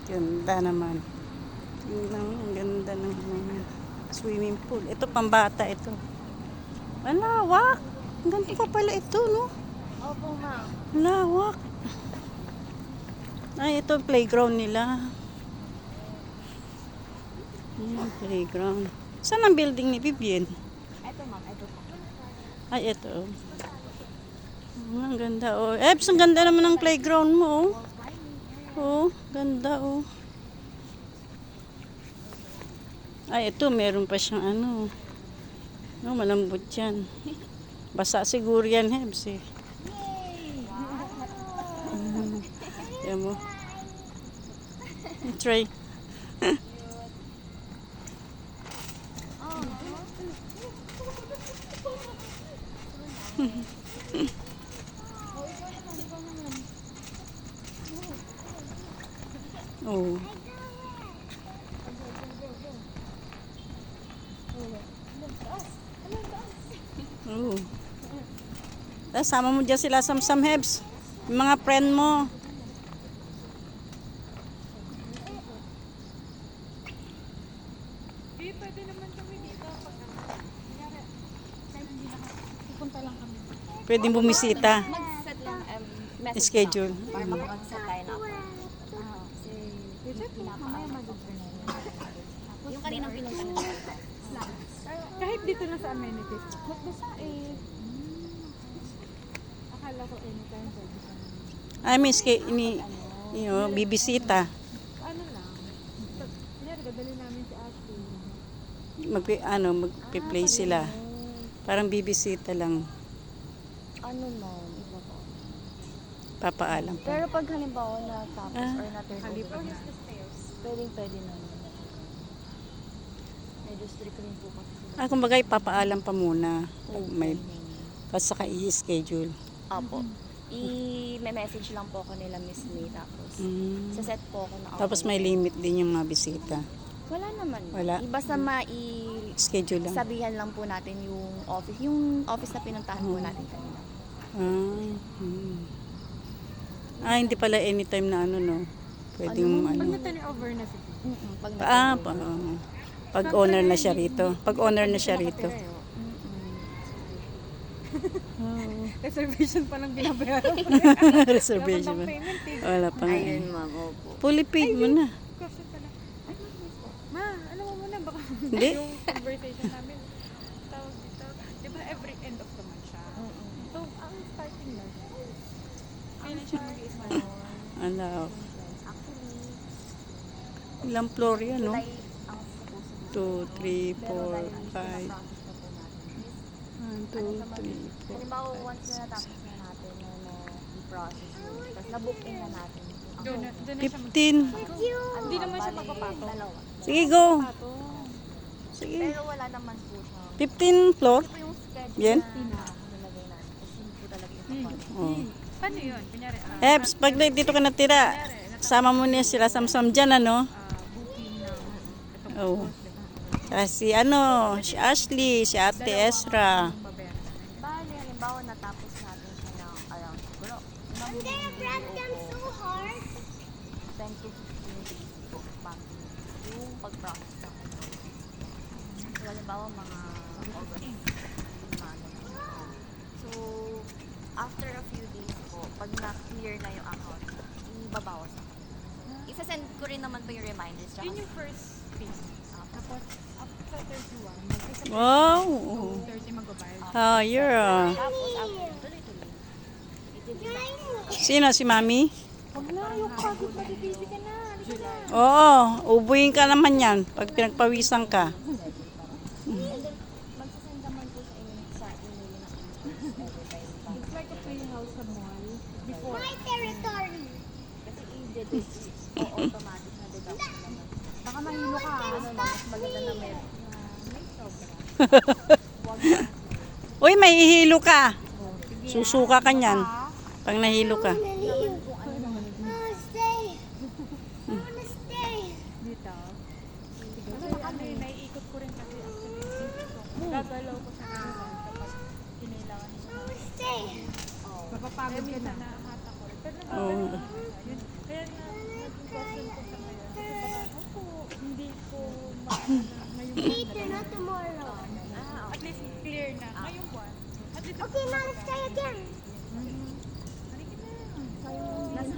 Ganda naman. Ang ganda ng swimming pool. Ito pambata ito. Malawak. Ang ganda pa pala ito, no? Opo, ma'am. Lawak. Ay, ito playground nila. Playground. Saan ang building ni Vivian? Ito, ma'am. Ito po. Ay, ito. Ang ganda, oh. Ebs, ang ganda naman ng playground mo, oh. Oh, ganda, oh. Ay, ito, meron pa siyang ano. No, malambot yan. Basa siguro yan, Hebs, eh. Yan mo. Try. Oh. Oh. Tapos sama mo dyan sila Sam Hebs. Yung mga friend mo. Pwede naman kami dito pag kunyari, kahit hindi pupunta lang kami. Pwedeng bumisita. Mag-set lang message Schedule. lang para makapag-set tayo na ako. Kasi mamaya mag-open na rin. Yung kaninang pinunta na kahit dito na sa amenities. Basta akala ko anytime pwede ka na. I miss bibisita. Ano lang, kunyari dadali namin si ate. Magpi-play sila. Parang bibisita lang. Ano ma'am, iba po. Papaalam pa. Pero pag halimbawa na tapos or na turn Halimbawa over is the stairs. pwede naman. Medyo strict rin po kasi sila. Kumbaga ipapaalam pa muna. Tapos saka i-schedule. Opo. I-message lang po ako nila Miss May tapos sa set po ako na Tapos may limit din yung mga bisita. wala naman. Wala. Basta Schedule lang. sabihan lang po natin yung office na pinuntahan po natin kanina. Hindi pala anytime na no. Pwedeng Pag na-turnover na si pag owner na siya rito. Pag owner na siya rito. reservation pa lang binabayaran mo. Reservation. Dapat ang payment eh. Wala pa nga. Ayun ma'am, opo. Fully paid mo na. Question pala. Ay, ma, alam mo muna baka Hindi. yung conversation namin. Tawag dito. Di ba every end of the month siya? So, ang starting na. Financial is my Ano? Actually, Ilang floor yan, no? July ang supposed 2, 3, to be. Pero 4, dahil 5. pinaprocess na po natin. 1, 2, 3, 4. Halimbawa, once na natapos na natin i-process yun, tapos na-book in na natin. Doon na siya 15. Hindi naman siya magpapatong. Dalawa. Sige, go. Patong. Sige. Pero wala naman po siya. 15 floor? Ito po yung schedule Yan? na nilagay natin. Kasi yun po talaga yung kapag. Oh. Paano yun? Kunyari, Eps, pag dito ka natira, sama mo niya sila Samsam dyan, ano? booking ng itong Oh. Kasi si Ashley, si Ate Ezra. babayaran. Bali, halimbawa natapos natin siya ng around siguro. I'm gonna grab them so hard. 10 to 15 days po back yung pag-process ng ito. So, halimbawa mga August. mga ganun. So, after a few days po, pag na-clear na yung account, ibabawas ako. Isa-send ko rin naman po yung reminders. Tsaka, Yun yung first phase. Tapos, after 31, mag-isa Wow. 30 magbabayad. You're tapos after, tuloy-tuloy. Ito Sino? Si Mami? Huwag na, yung pagod, matibisi ka na. Oo, ubuhin ka naman yan pag pinagpawisan ka. magsasend naman po sa email na every time. It's like a playhouse sa mall. Before, My territory! Kasi i-deduct o automatic na deduction naman. baka mahilo ka. Ano naman, mas maganda na may sobra. Huwag na. Uy, may ihilo ka. Susuka ka niyan pag nahilo ka. Dito. Sige, naiikot ko rin kasi actually. Gagalaw ko sa kanila kapag kinailangan nila. Mapapagod ka na. Pero Oo. yun. Kaya nag-question ko sa kaya. Opo, hindi ko maano na ngayong buwan Later, na not tomorrow. At least clear na. Ngayong buwan. At least Okay, now let's try again. Halika na.